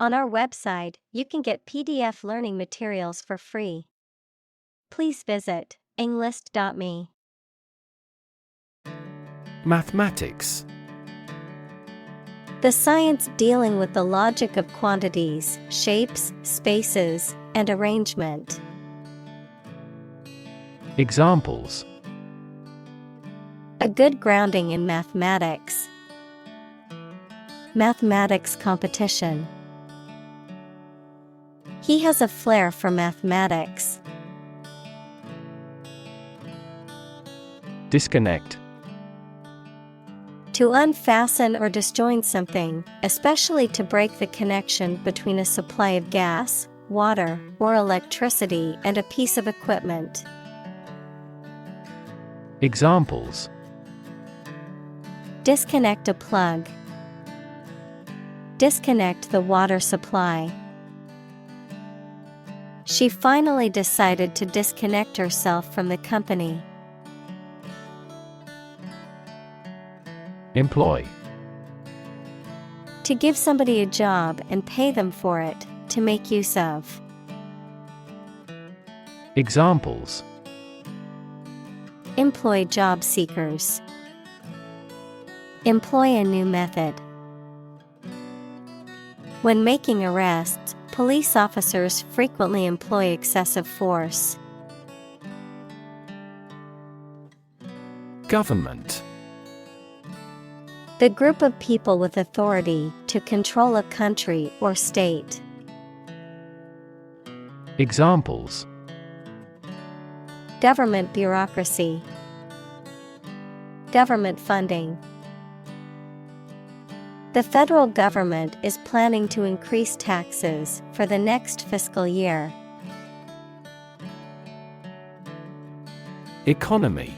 On our website, you can get PDF learning materials for free. Please visit englist.me. Mathematics. The science dealing with the logic of quantities, shapes, spaces, and arrangement. Examples: A good grounding in mathematics. Mathematics competition. He has a flair for mathematics. Disconnect. To unfasten or disjoin something, especially to break the connection between a supply of gas, water, or electricity and a piece of equipment. Examples: Disconnect a plug. Disconnect the water supply. She finally decided to disconnect herself from the company. Employ. To give somebody a job and pay them for it, to make use of. Examples: Employ job seekers. Employ a new method. When making arrests, police officers frequently employ excessive force. Government. The group of people with authority to control a country or state. Examples: Government bureaucracy. Government funding. The federal government is planning to increase taxes for the next fiscal year. Economy.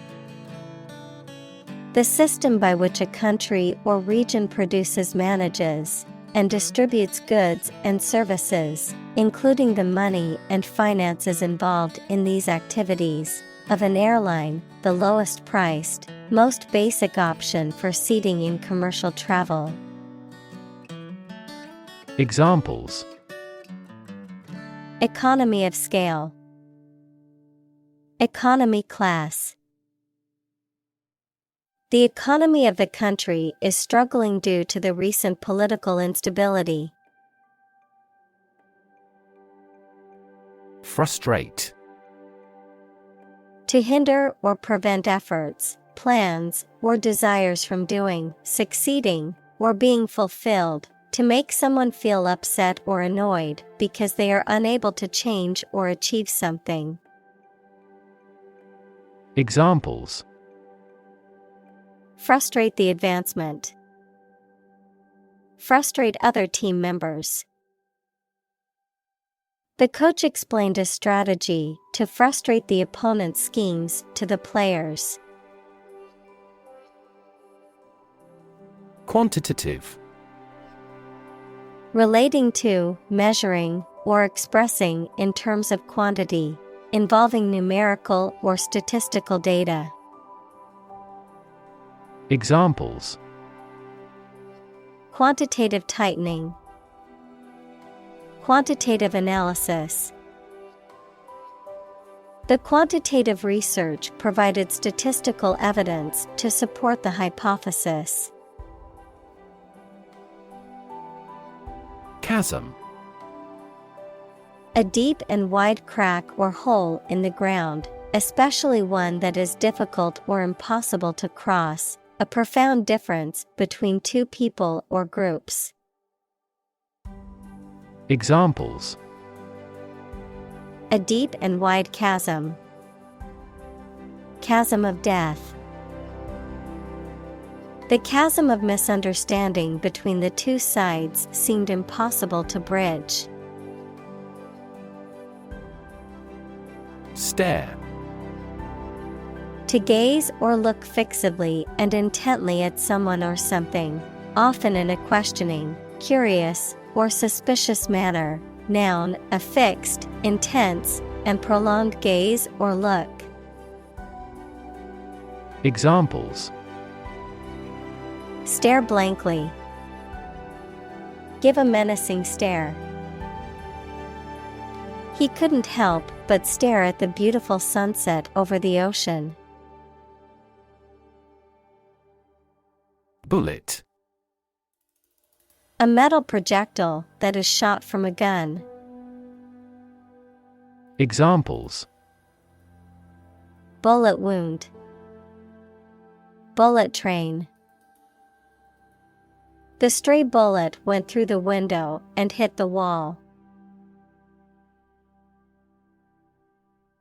The system by which a country or region produces, manages, and distributes goods and services, including the money and finances involved in these activities, of an airline, the lowest priced, most basic option for seating in commercial travel. Examples: Economy of scale. Economy class. The economy of the country is struggling due to the recent political instability. Frustrate. To hinder or prevent efforts, plans, or desires from doing, succeeding, or being fulfilled, to make someone feel upset or annoyed because they are unable to change or achieve something. Examples: Frustrate the advancement. Frustrate other team members. The coach explained a strategy to frustrate the opponent's schemes to the players. Quantitative. Relating to, measuring, or expressing in terms of quantity, involving numerical or statistical data. Examples: Quantitative tightening. Quantitative analysis. The quantitative research provided statistical evidence to support the hypothesis. Chasm. A deep and wide crack or hole in the ground, especially one that is difficult or impossible to cross, a profound difference between two people or groups. Examples: A deep and wide chasm. Chasm of death. The chasm of misunderstanding between the two sides seemed impossible to bridge. Stare. To gaze or look fixedly and intently at someone or something, often in a questioning, curious, or suspicious manner. Noun, a fixed, intense, and prolonged gaze or look. Examples: Stare blankly. Give a menacing stare. He couldn't help but stare at the beautiful sunset over the ocean. Bullet. A metal projectile that is shot from a gun. Examples: Bullet wound. Bullet train. The stray bullet went through the window and hit the wall.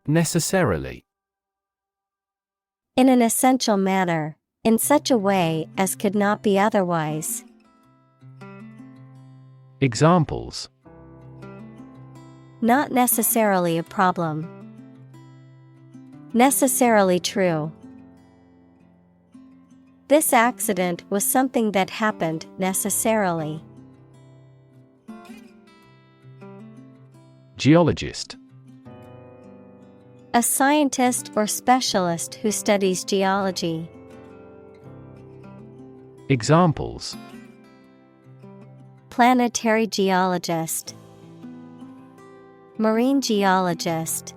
Necessarily. In an essential manner, in such a way as could not be otherwise. Examples: Not necessarily a problem. Necessarily true. This accident was something that happened necessarily. Geologist. A scientist or specialist who studies geology. Examples: Planetary geologist. Marine geologist.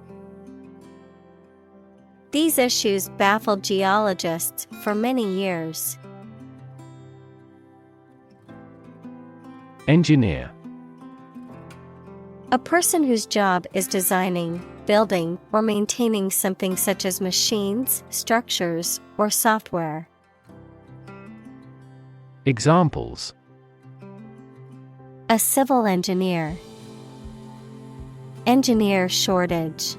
These issues baffled geologists for many years. Engineer. A person whose job is designing, building, or maintaining something such as machines, structures, or software. Examples: A civil engineer. Engineer shortage.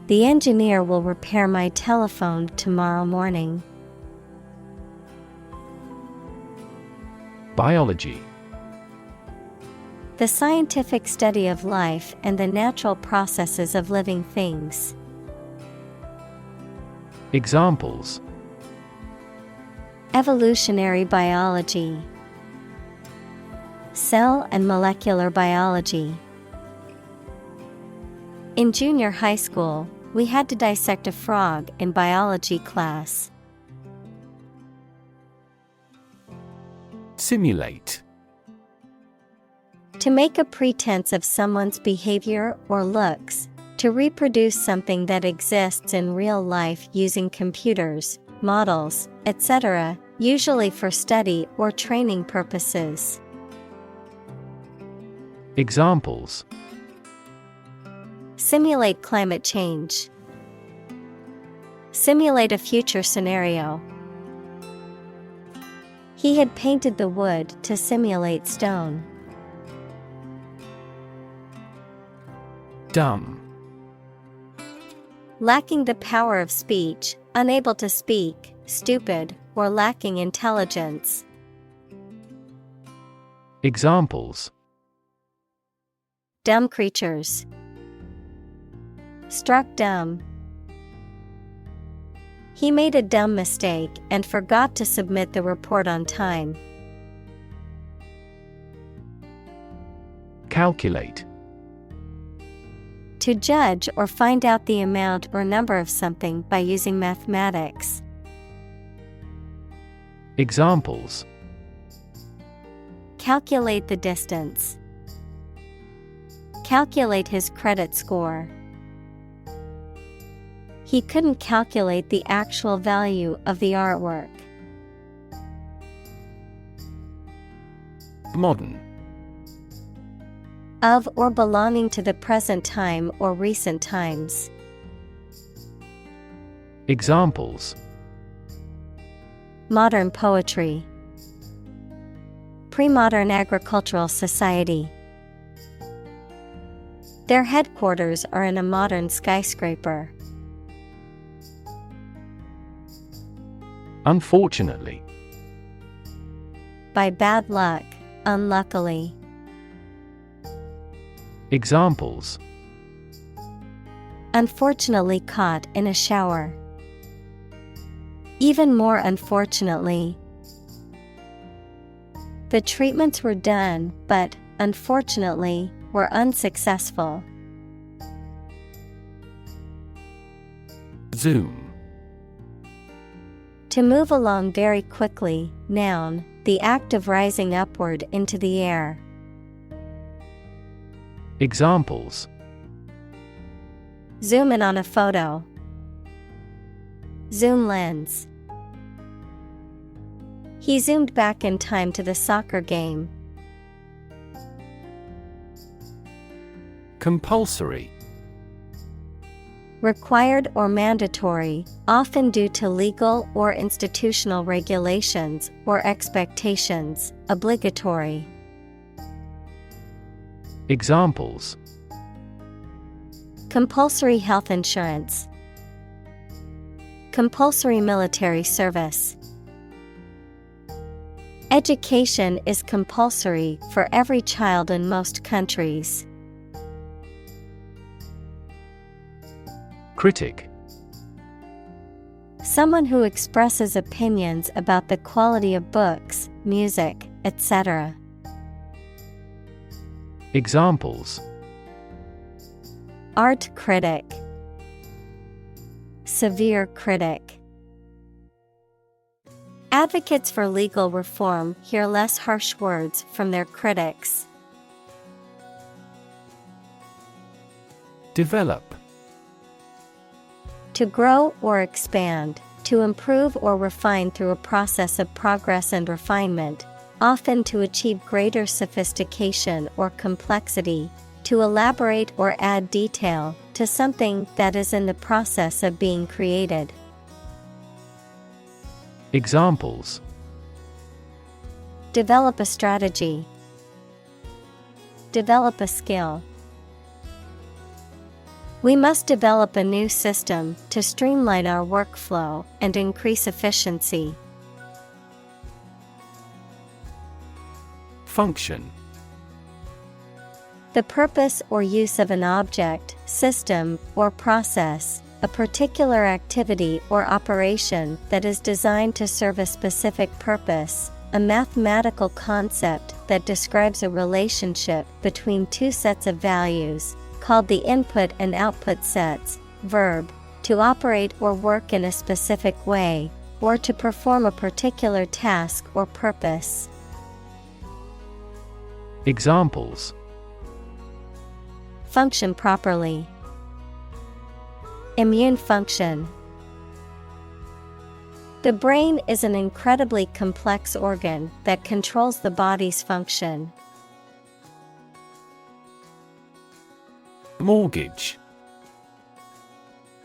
The engineer will repair my telephone tomorrow morning. Biology. The scientific study of life and the natural processes of living things. Examples: Evolutionary biology. Cell and molecular biology. In junior high school, we had to dissect a frog in biology class. Simulate. To make a pretense of someone's behavior or looks, to reproduce something that exists in real life using computers, models, etc., usually for study or training purposes. Examples: Simulate climate change. Simulate a future scenario. He had painted the wood to simulate stone. Dumb. Lacking the power of speech, unable to speak, stupid, or lacking intelligence. Examples: Dumb creatures. Struck dumb. He made a dumb mistake and forgot to submit the report on time. Calculate. To judge or find out the amount or number of something by using mathematics. Examples: Calculate the distance. Calculate his credit score. He couldn't calculate the actual value of the artwork. Modern. Of or belonging to the present time or recent times. Examples: Modern poetry. Pre-modern agricultural society. Their headquarters are in a modern skyscraper. Unfortunately. By bad luck, unluckily. Examples: Unfortunately caught in a shower. Even more unfortunately. The treatments were done, but, unfortunately, were unsuccessful. Zoom. To move along very quickly, noun, the act of rising upward into the air. Examples: Zoom in on a photo. Zoom lens. He zoomed back in time to the soccer game. Compulsory. Required or mandatory, often due to legal or institutional regulations or expectations, obligatory. Examples: Compulsory health insurance. Compulsory military service. Education is compulsory for every child in most countries. Critic. Someone who expresses opinions about the quality of books, music, etc. Examples: Art critic. Severe critic. Advocates for legal reform hear less harsh words from their critics. Develop. To grow or expand, to improve or refine through a process of progress and refinement, often to achieve greater sophistication or complexity, to elaborate or add detail to something that is in the process of being created. Examples: Develop a strategy. Develop a skill. We must develop a new system to streamline our workflow and increase efficiency. Function. The purpose or use of an object, system, or process, a particular activity or operation that is designed to serve a specific purpose, a mathematical concept that describes a relationship between two sets of values, called the input and output sets. Verb, to operate or work in a specific way, or to perform a particular task or purpose. Examples: Function properly. Immune function. The brain is an incredibly complex organ that controls the body's function. Mortgage.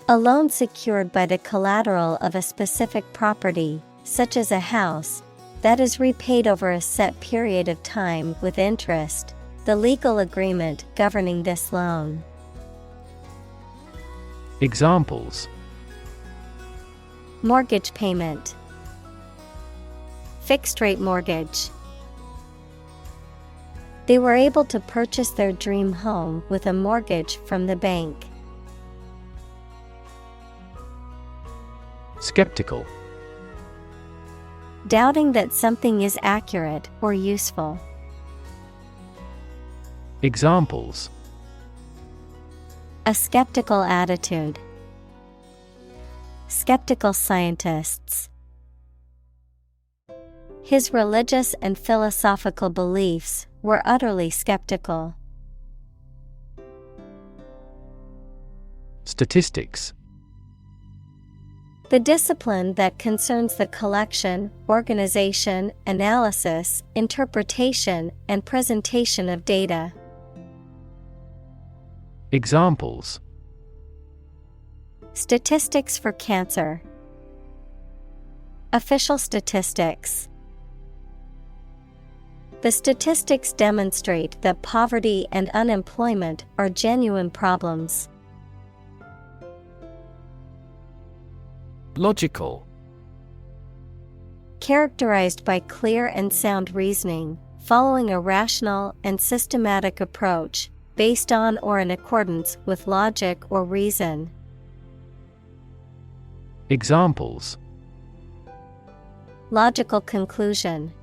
A loan secured by the collateral of a specific property, such as a house, that is repaid over a set period of time with interest, the legal agreement governing this loan. Examples: Mortgage payment. Fixed rate mortgage. They were able to purchase their dream home with a mortgage from the bank. Skeptical. Doubting that something is accurate or useful. Examples: A skeptical attitude. Skeptical scientists. His religious and philosophical beliefs were utterly skeptical. Statistics. The discipline that concerns the collection, organization, analysis, interpretation, and presentation of data. Examples: Statistics for cancer. Official statistics. The statistics demonstrate that poverty and unemployment are genuine problems. Logical. Characterized by clear and sound reasoning, following a rational and systematic approach, based on or in accordance with logic or reason. Examples: Logical conclusion.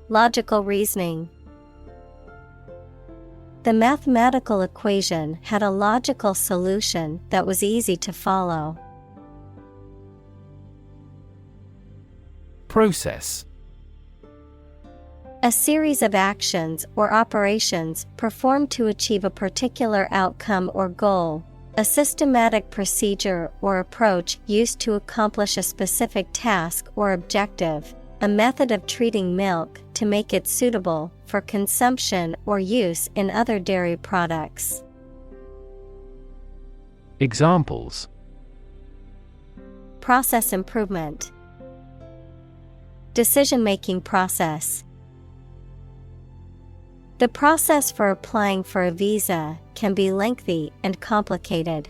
Logical reasoning. The mathematical equation had a logical solution that was easy to follow. Process. A series of actions or operations performed to achieve a particular outcome or goal. A systematic procedure or approach used to accomplish a specific task or objective. A method of treating milk to make it suitable for consumption or use in other dairy products. Examples: Process improvement. Decision-making process. The process for applying for a visa can be lengthy and complicated.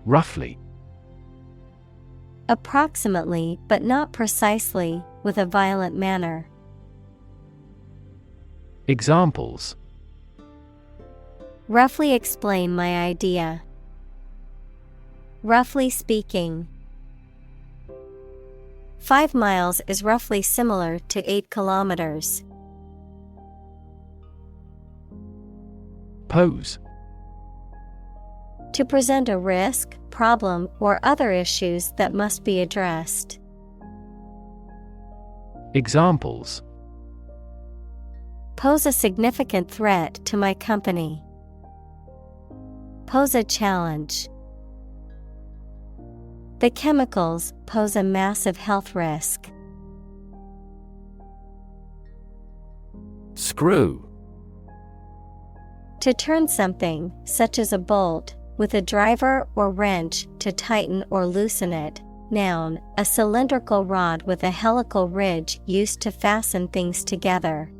Roughly. Approximately, but not precisely, with a violent manner. Examples: Roughly explain my idea. Roughly speaking. 5 miles is roughly similar to 8 kilometers. Pose. To present a risk, problem, or other issues that must be addressed. Examples: Pose a significant threat to my company. Pose a challenge. The chemicals pose a massive health risk. Screw. To turn something, such as a bolt, with a driver or wrench to tighten or loosen it. Noun, a cylindrical rod with a helical ridge used to fasten things together.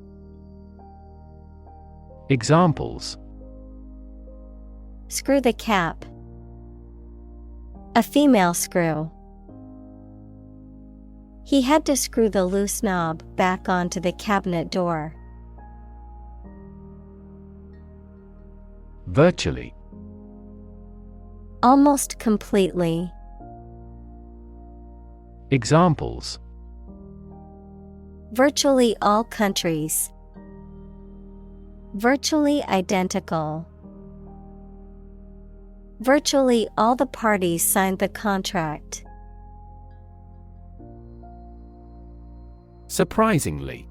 Examples: Screw the cap. A female screw. He had to screw the loose knob back onto the cabinet door. Virtually. Almost completely. Examples: Virtually all countries. Virtually identical. Virtually all the parties signed the contract. Surprisingly.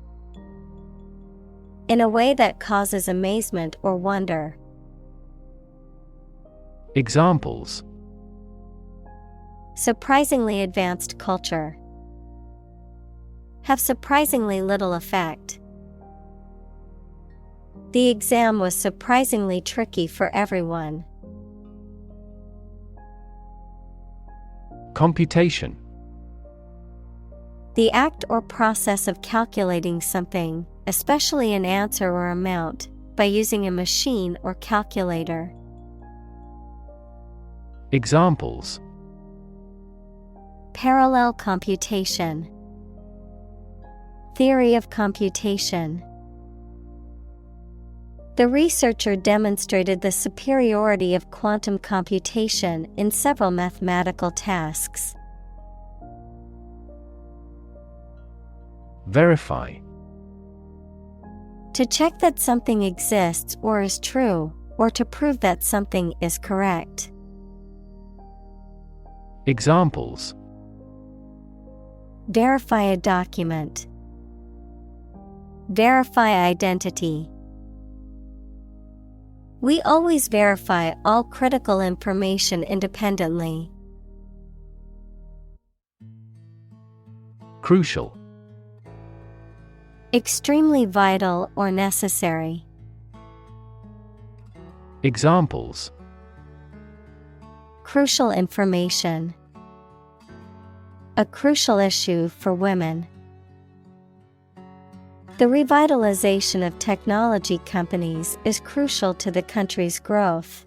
In a way that causes amazement or wonder. Examples: Surprisingly advanced culture. Have surprisingly little effect. The exam was surprisingly tricky for everyone. Computation. The act or process of calculating something, especially an answer or amount, by using a machine or calculator. Examples: Parallel computation. Theory of computation. The researcher demonstrated the superiority of quantum computation in several mathematical tasks. Verify. To check that something exists or is true, or to prove that something is correct. Examples: Verify a document. Verify identity. We always verify all critical information independently. Crucial. Extremely vital or necessary. Examples: Crucial information. A crucial issue for women. The revitalization of technology companies is crucial to the country's growth.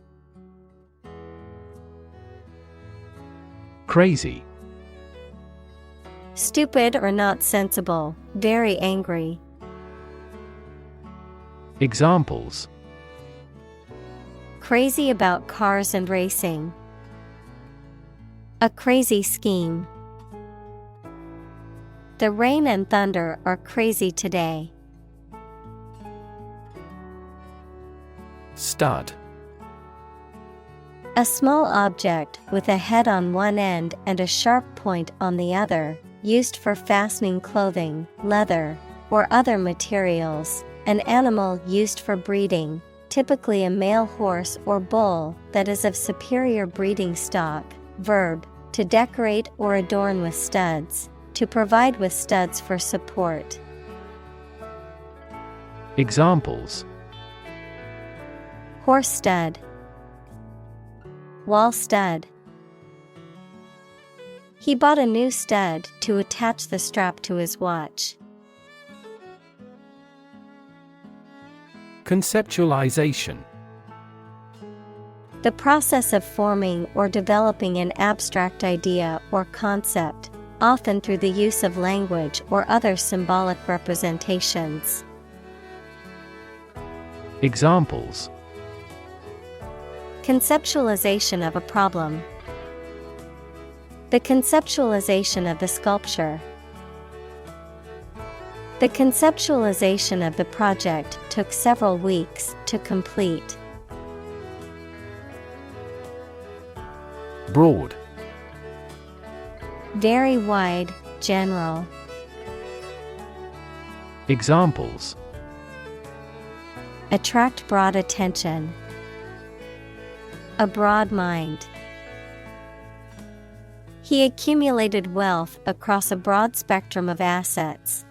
Crazy. Stupid or not sensible, very angry. Examples: Crazy about cars and racing. A crazy scheme. The rain and thunder are crazy today. Stud. A small object with a head on one end and a sharp point on the other, used for fastening clothing, leather, or other materials. An animal used for breeding, typically a male horse or bull that is of superior breeding stock. Verb, to decorate or adorn with studs, to provide with studs for support. Examples: Horse stud, wall stud. He bought a new stud to attach the strap to his watch. Conceptualization. The process of forming or developing an abstract idea or concept, often through the use of language or other symbolic representations. Examples: Conceptualization of a problem. The conceptualization of the sculpture. The conceptualization of the project took several weeks to complete. Broad. Very wide, general. Examples: Attract broad attention. A broad mind. He accumulated wealth across a broad spectrum of assets.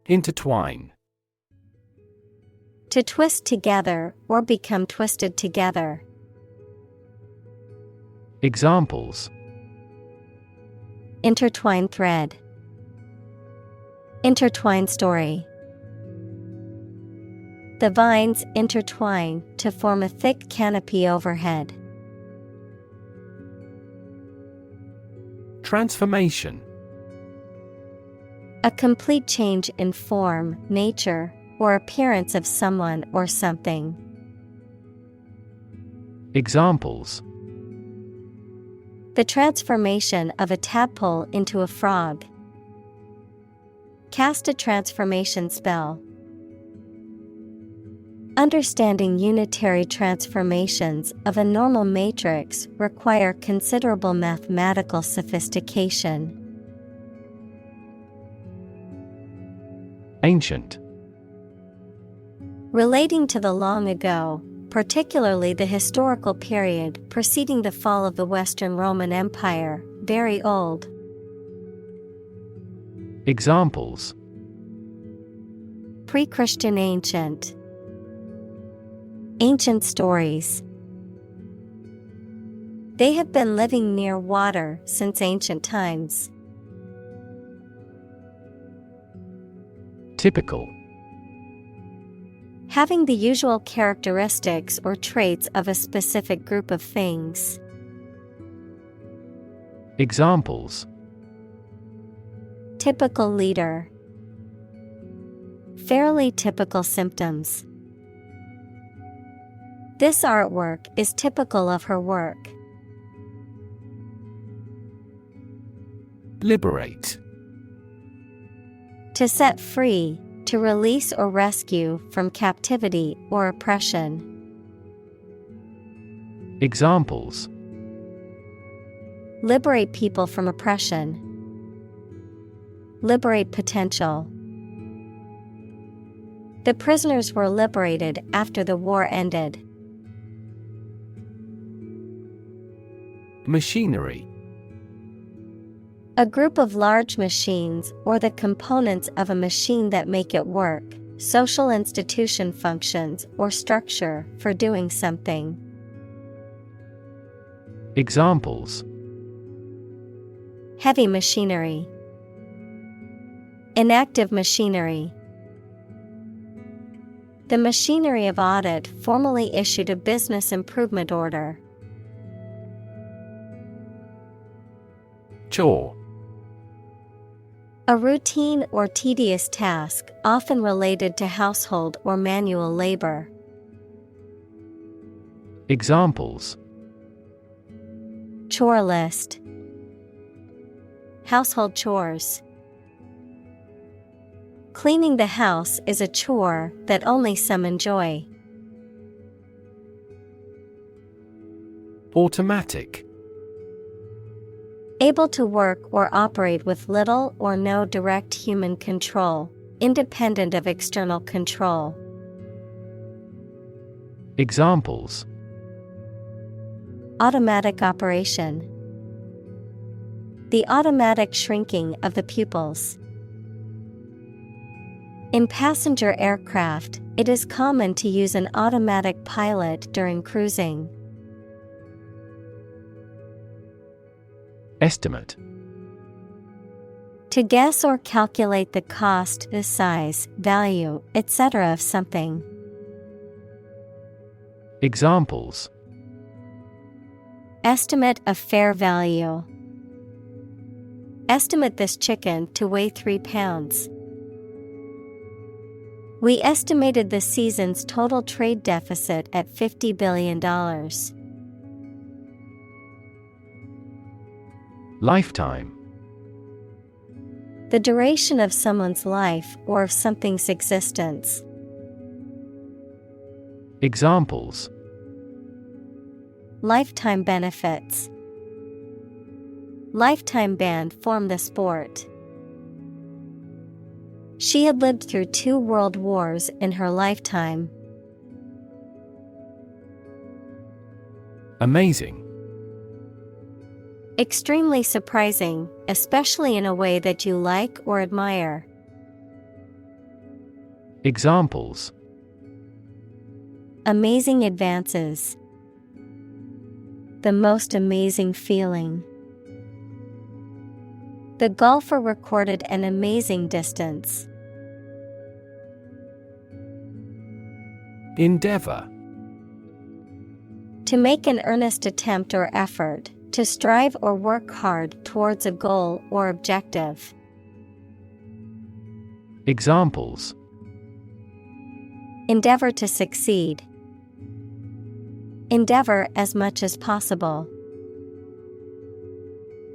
Intertwine. To twist together or become twisted together. Examples: Intertwine thread. Intertwine story. The vines intertwine to form a thick canopy overhead. Transformation. A complete change in form, nature, or appearance of someone or something. Examples: The transformation of a tadpole into a frog. Cast a transformation spell. Understanding unitary transformations of a normal matrix require considerable mathematical sophistication. Ancient. Relating to the long ago, particularly the historical period preceding the fall of the Western Roman Empire, very old. Examples: Pre-Christian ancient. Ancient stories. They have been living near water since ancient times. Typical. Having the usual characteristics or traits of a specific group of things. Examples: Typical leader. Fairly typical symptoms. This artwork is typical of her work. Liberate. To set free, to release or rescue from captivity or oppression. Examples: Liberate people from oppression. Liberate potential. The prisoners were liberated after the war ended. Machinery. A group of large machines or the components of a machine that make it work, social institution functions or structure for doing something. Examples: Heavy machinery. Inactive machinery. The machinery of audit formally issued a business improvement order. Chore. A routine or tedious task, often related to household or manual labor. Examples: Chore list. Household chores. Cleaning the house is a chore that only some enjoy. Automatic. Able to work or operate with little or no direct human control, independent of external control. Examples: Automatic operation. The automatic shrinking of the pupils. In passenger aircraft, it is common to use an automatic pilot during cruising. Estimate: To guess or calculate the cost, the size, value, etc. of something. Examples: Estimate of fair value. Estimate this chicken to weigh 3 pounds. We estimated the season's total trade deficit at $50 billion. Lifetime: The duration of someone's life or of something's existence. Examples: Lifetime benefits. Lifetime ban from the sport. She had lived through 2 world wars in her lifetime. Amazing: Extremely surprising, especially in a way that you like or admire. Examples: Amazing advances. The most amazing feeling. The golfer recorded an amazing distance. Endeavor: To make an earnest attempt or effort, to strive or work hard towards a goal or objective. Examples: Endeavor to succeed. Endeavor as much as possible.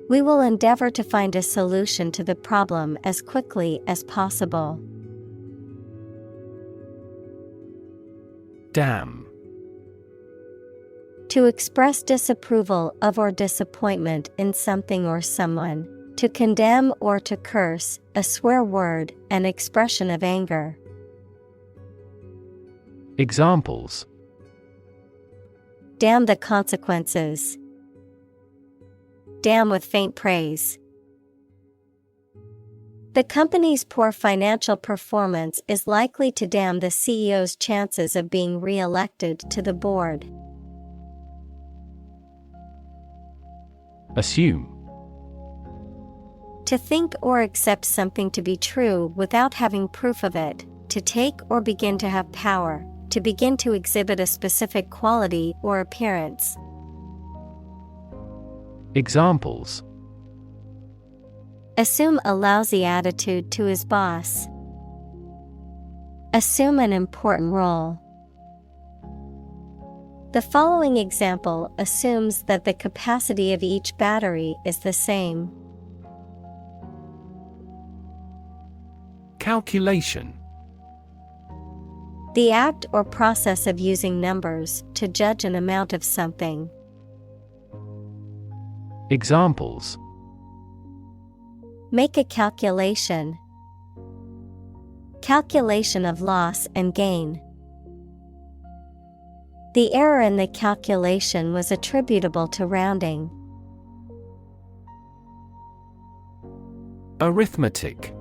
We will endeavor to find a solution to the problem as quickly as possible. Damn: To express disapproval of or disappointment in something or someone. To condemn or to curse, a swear word, an expression of anger. Examples: Damn the consequences. Damn with faint praise. The company's poor financial performance is likely to damn the CEO's chances of being re-elected to the board. Assume: To think or accept something to be true without having proof of it, to take or begin to have power, to begin to exhibit a specific quality or appearance. Examples: Assume a lousy attitude to his boss. Assume an important role. The following example assumes that the capacity of each battery is the same. Calculation: The act or process of using numbers to judge an amount of something. Examples: Make a calculation. Calculation of loss and gain. The error in the calculation was attributable to rounding. Arithmetic: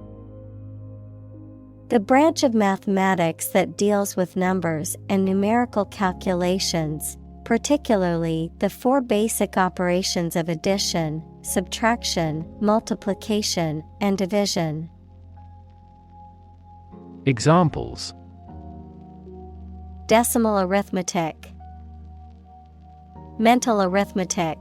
The branch of mathematics that deals with numbers and numerical calculations, particularly the 4 basic operations of addition, subtraction, multiplication, and division. Examples: Decimal arithmetic. Mental arithmetic.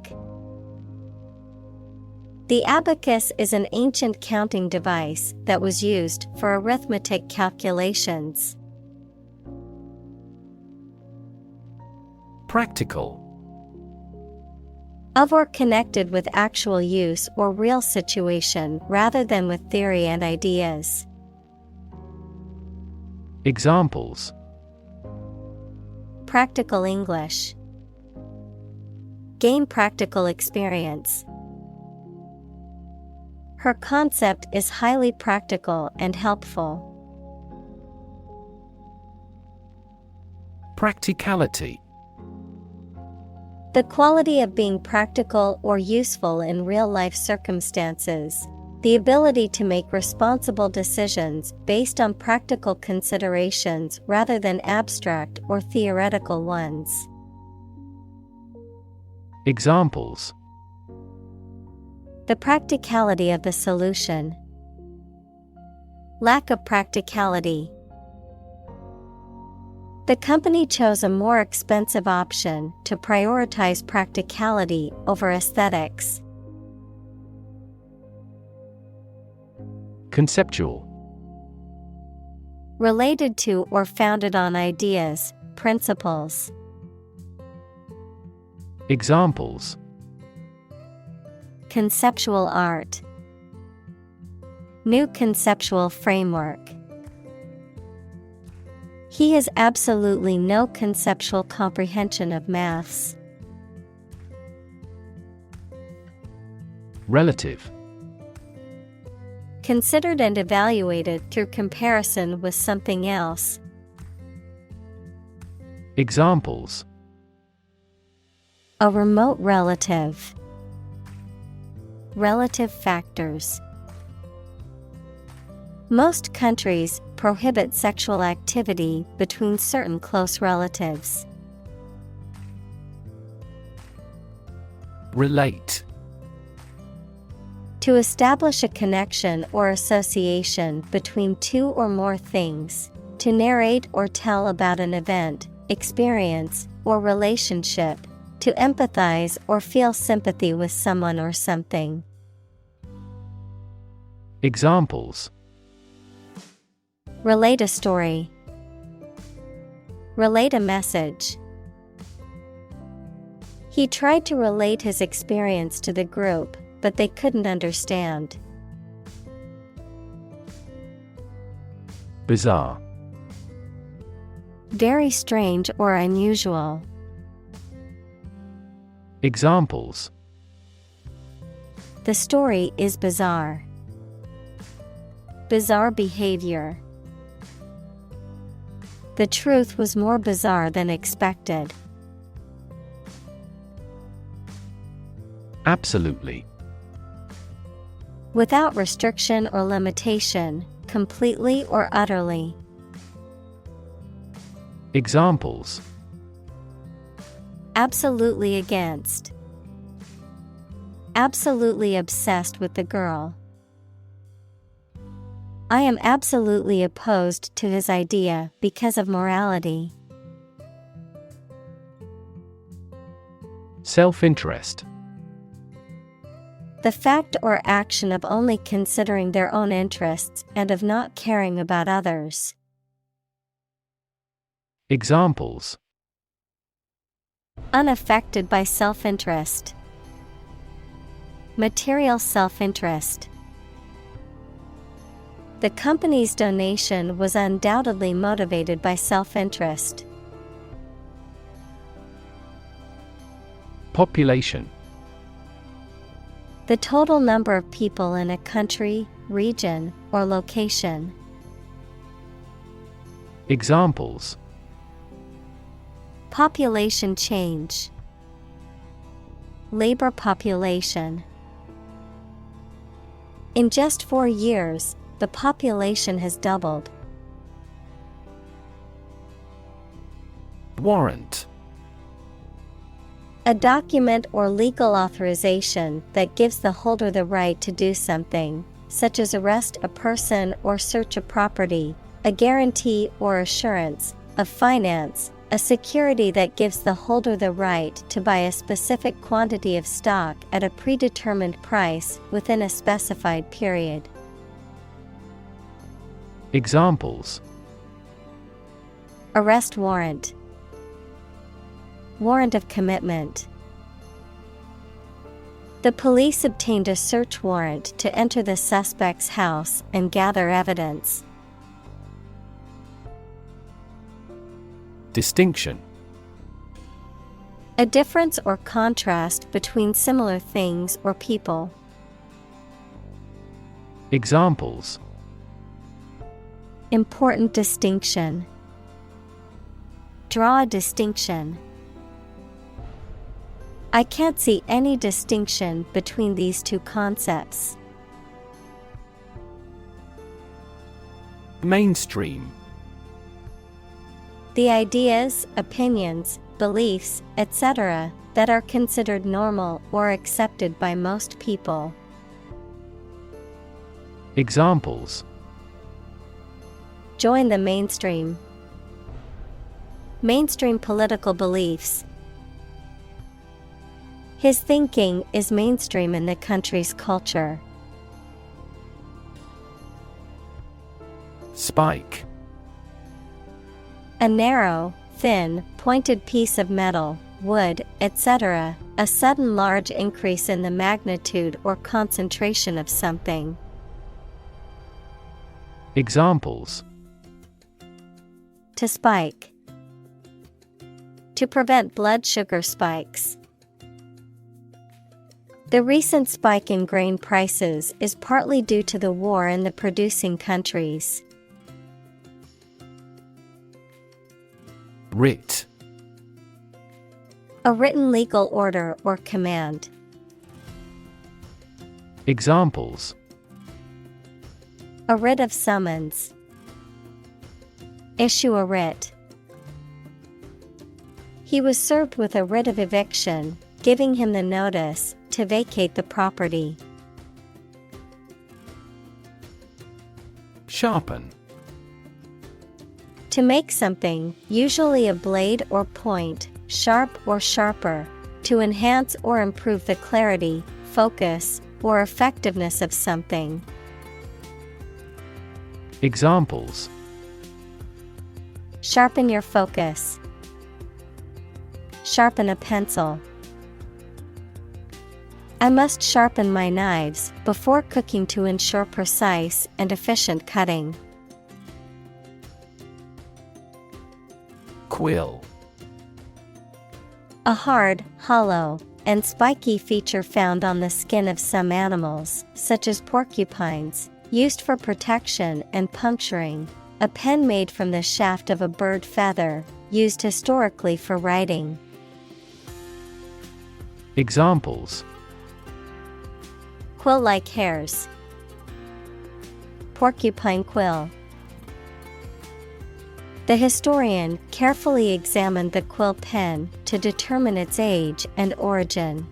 The abacus is an ancient counting device that was used for arithmetic calculations. Practical: Of or connected with actual use or real situation rather than with theory and ideas. Examples: Practical English. Gain practical experience. Her concept is highly practical and helpful. Practicality. The quality of being practical or useful in real-life circumstances. The ability to make responsible decisions based on practical considerations rather than abstract or theoretical ones. Examples: The practicality of the solution. Lack of practicality. The company chose a more expensive option to prioritize practicality over aesthetics. Conceptual. Related to or founded on ideas, principles. Examples: Conceptual art. New conceptual framework. He has absolutely no conceptual comprehension of maths. Relative. Considered and evaluated through comparison with something else. Examples: A remote relative. Relative factors. Most countries prohibit sexual activity between certain close relatives. Relate. To establish a connection or association between two or more things, to narrate or tell about an event, experience, or relationship, to empathize or feel sympathy with someone or something. Examples: Relate a story. Relate a message. He tried to relate his experience to the group, but they couldn't understand. Bizarre. Very strange or unusual. Examples: The story is bizarre. Bizarre behavior. The truth was more bizarre than expected. Absolutely. Without restriction or limitation, completely or utterly. Examples: Absolutely against. Absolutely obsessed with the girl. I am absolutely opposed to his idea because of morality. Self-interest. The fact or action of only considering their own interests and of not caring about others. Examples: Unaffected by self-interest. Material self-interest. The company's donation was undoubtedly motivated by self-interest. Population. The total number of people in a country, region, or location. Examples: Population change. Labor population. In just 4 years, the population has doubled. Warrant. A document or legal authorization that gives the holder the right to do something, such as arrest a person or search a property, a guarantee or assurance of finance, a security that gives the holder the right to buy a specific quantity of stock at a predetermined price within a specified period. Examples: Arrest warrant. Warrant of commitment. The police obtained a search warrant to enter the suspect's house and gather evidence. Distinction. A difference or contrast between similar things or people. Examples: important distinction, draw a distinction. I can't see any distinction between these two concepts. Mainstream. The ideas, opinions, beliefs, etc., that are considered normal or accepted by most people. Examples: join the mainstream, mainstream political beliefs. His thinking is mainstream in the country's culture. Spike. A narrow, thin, pointed piece of metal, wood, etc., a sudden large increase in the magnitude or concentration of something. Examples: to spike, to prevent blood sugar spikes. The recent spike in grain prices is partly due to the war in the producing countries. Writ. A written legal order or command. Examples: a writ of summons, issue a writ. He was served with a writ of eviction, giving him the notice to vacate the property. Sharpen. To make something, usually a blade or point, sharp or sharper, to enhance or improve the clarity, focus, or effectiveness of something. Examples: sharpen your focus, sharpen a pencil. I must sharpen my knives before cooking to ensure precise and efficient cutting. Quill. A hard, hollow, and spiky feature found on the skin of some animals, such as porcupines, used for protection and puncturing. A pen made from the shaft of a bird feather, used historically for writing. Examples: quill-like hairs, porcupine quill. The historian carefully examined the quill pen to determine its age and origin.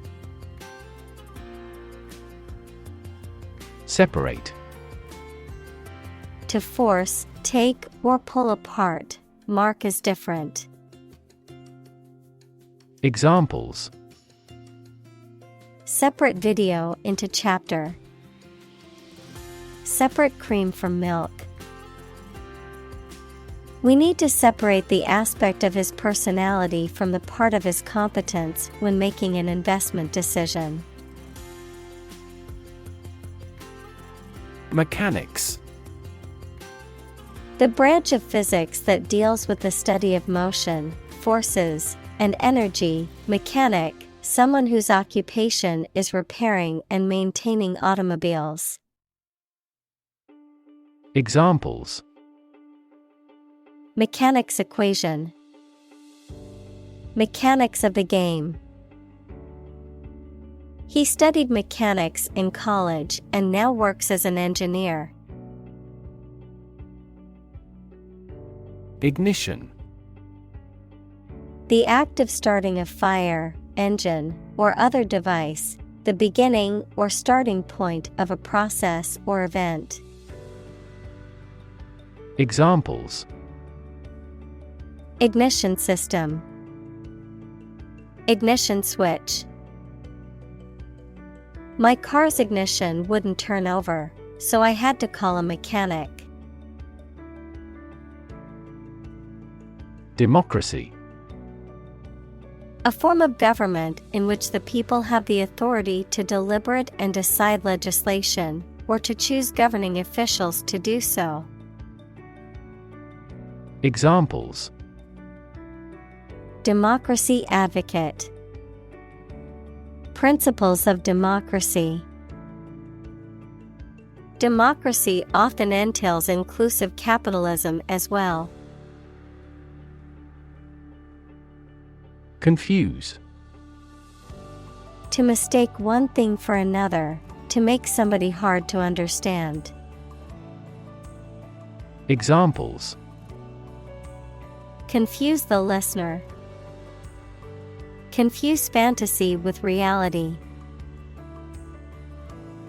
Separate. To force, take, or pull apart, mark as different. Examples: separate video into chapter, separate cream from milk. We need to separate the aspect of his personality from the part of his competence when making an investment decision. Mechanics. The branch of physics that deals with the study of motion, forces, and energy. Mechanic, someone whose occupation is repairing and maintaining automobiles. Examples: mechanics equation, mechanics of the game. He studied mechanics in college and now works as an engineer. Ignition. The act of starting a fire, engine, or other device, the beginning or starting point of a process or event. Examples: ignition system, ignition switch. My car's ignition wouldn't turn over, so I had to call a mechanic. Democracy. A form of government in which the people have the authority to deliberate and decide legislation, or to choose governing officials to do so. Examples: democracy advocate, principles of democracy. Democracy often entails inclusive capitalism as well. Confuse. To mistake one thing for another, to make somebody hard to understand. Examples: Confuse the listener. Confuse fantasy with reality.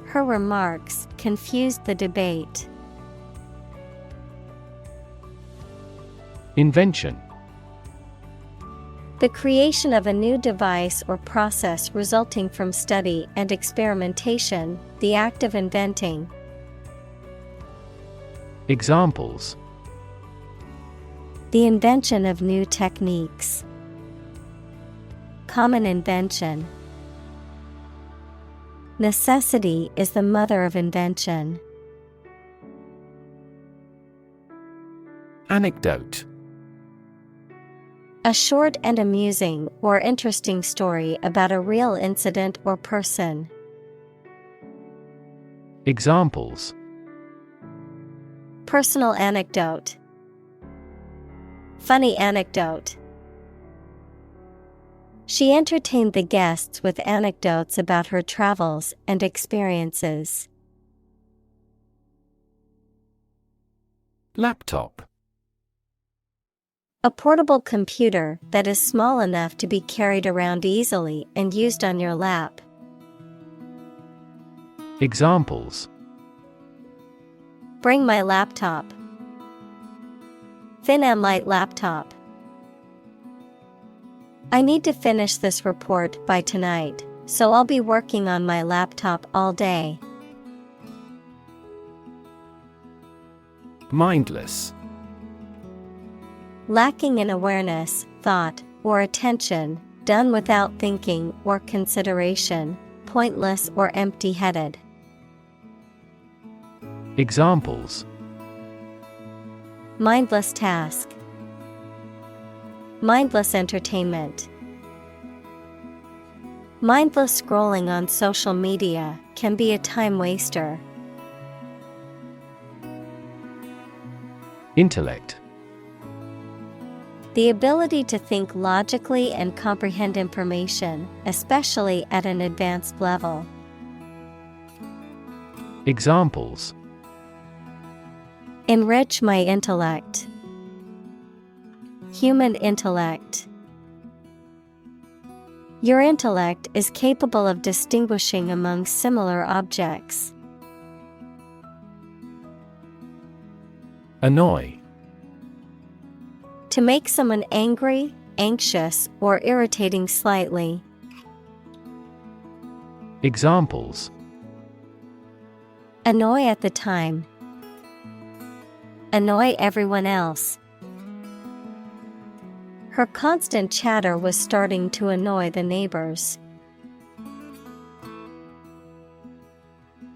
Her remarks confused the debate. Invention. The creation of a new device or process resulting from study and experimentation, the act of inventing. Examples: The invention of new techniques. Common invention. Necessity is the mother of invention. Anecdote. A short and amusing or interesting story about a real incident or person. Examples: Personal anecdote. Funny anecdote. She entertained the guests with anecdotes about her travels and experiences. Laptop. A portable computer that is small enough to be carried around easily and used on your lap. Examples: Bring my laptop. Thin and light laptop. I need to finish this report by tonight, so I'll be working on my laptop all day. Mindless. Lacking in awareness, thought, or attention, done without thinking or consideration, pointless or empty-headed. Examples: Mindless task. Mindless entertainment. Mindless scrolling on social media can be a time waster. Intellect. The ability to think logically and comprehend information, especially at an advanced level. Examples: Enrich my intellect. Human intellect. Your intellect is capable of distinguishing among similar objects. Annoy. To make someone angry, anxious, or irritating slightly. Examples: Annoy at the time. Annoy everyone else. Her constant chatter was starting to annoy the neighbors.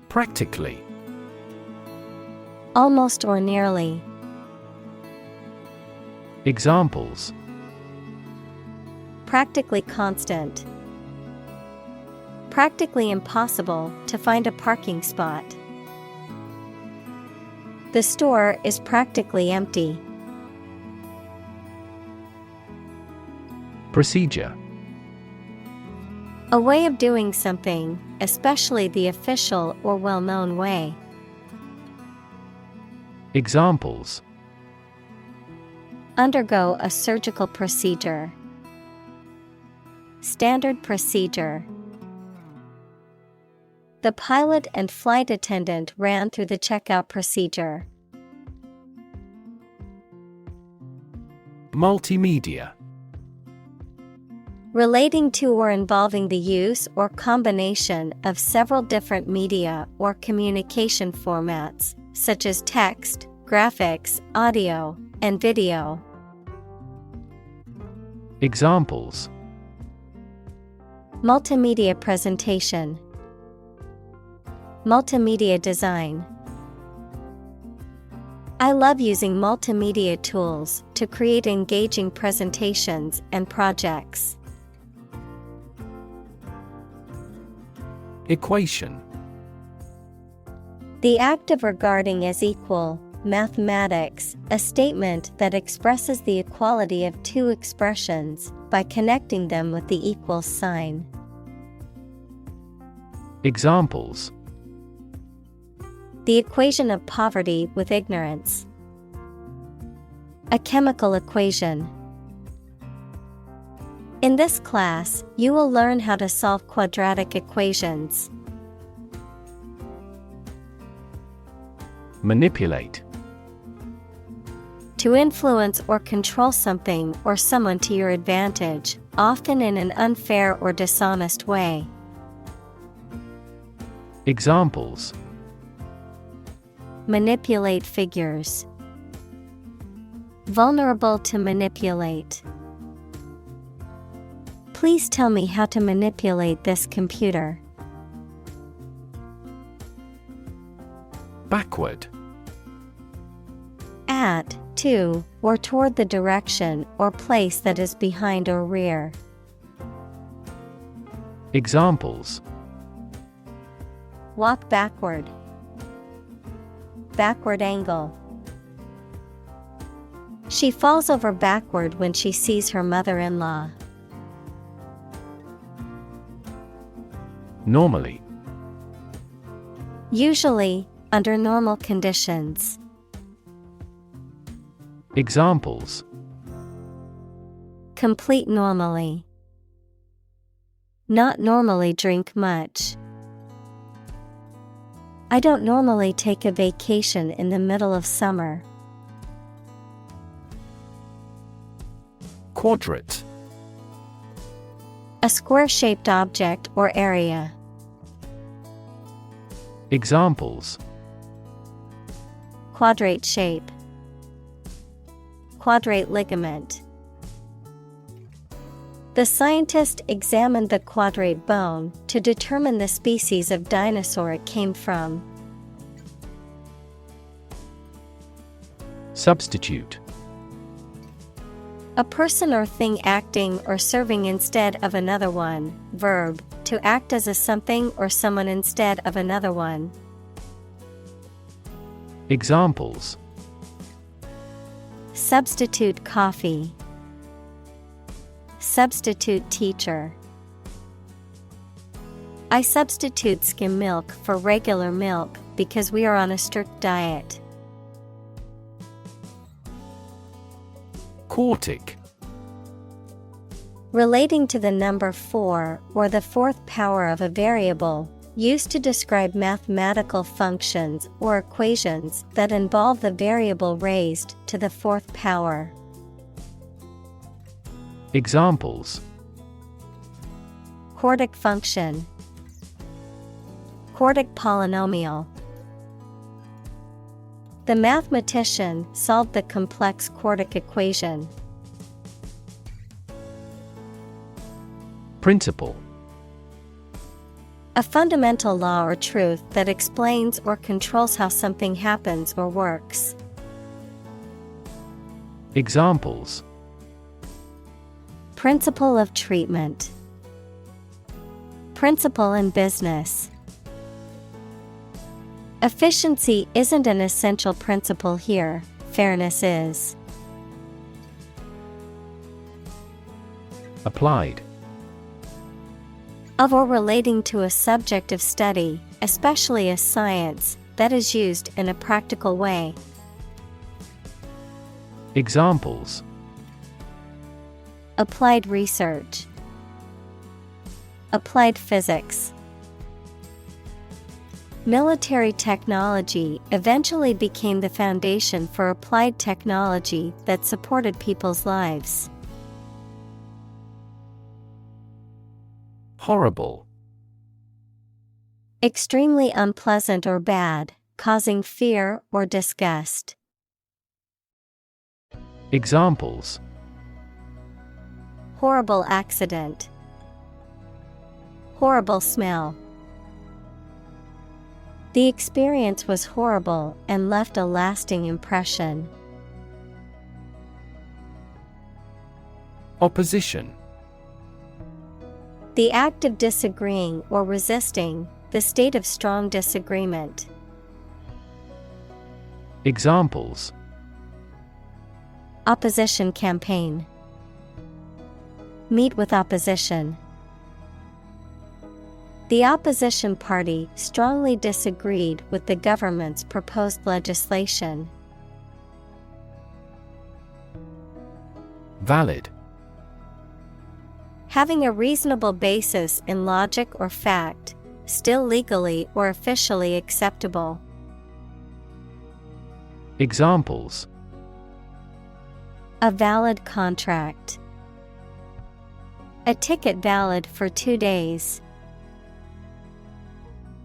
Practically. Almost or nearly. Examples: Practically constant. Practically impossible to find a parking spot. The store is practically empty. Procedure. A way of doing something, especially the official or well-known way. Examples: Undergo a surgical procedure. Standard procedure. The pilot and flight attendant ran through the checkout procedure. Multimedia. Relating to or involving the use or combination of several different media or communication formats, such as text, graphics, audio, and video. Examples: Multimedia presentation. Multimedia design. I love using multimedia tools to create engaging presentations and projects. Equation. The act of regarding as equal, mathematics, a statement that expresses the equality of two expressions by connecting them with the equal sign. Examples: The equation of poverty with ignorance. A chemical equation. In this class, you will learn how to solve quadratic equations. Manipulate. To influence or control something or someone to your advantage, often in an unfair or dishonest way. Examples: Manipulate figures. Vulnerable to manipulate. Please tell me how to manipulate this computer. Backward. At, to, or toward the direction or place that is behind or rear. Examples: Walk backward. Backward angle. She falls over backward when she sees her mother-in-law. Normally. Usually, under normal conditions. Examples: Complete normally. Not normally drink much. I don't normally take a vacation in the middle of summer. Quadrate. A square-shaped object or area. Examples: Quadrate shape. Quadrate ligament. The scientist examined the quadrate bone to determine the species of dinosaur it came from. Substitute. A person or thing acting or serving instead of another one. Verb, to act as a something or someone instead of another one. Examples: Substitute coffee. Substitute teacher. I substitute skim milk for regular milk because we are on a strict diet. Quartic. Relating to the number 4 or the fourth power of a variable, used to describe mathematical functions or equations that involve the variable raised to the fourth power. Examples: Quartic function. Quartic polynomial. The mathematician solved the complex quartic equation. Principle. A fundamental law or truth that explains or controls how something happens or works. Examples: Principle of treatment. Principle in business. Efficiency isn't an essential principle here, fairness is. Applied. Of or relating to a subject of study, especially a science, that is used in a practical way. Examples: Applied research. Applied physics. Military technology eventually became the foundation for applied technology that supported people's lives. Horrible. Extremely unpleasant or bad, causing fear or disgust. Examples: Horrible accident. Horrible smell. The experience was horrible and left a lasting impression. Opposition. The act of disagreeing or resisting, the state of strong disagreement. Examples: opposition campaign, meet with opposition. The opposition party strongly disagreed with the government's proposed legislation. Valid. Having a reasonable basis in logic or fact, still legally or officially acceptable. Examples: a valid contract, a ticket valid for 2 days.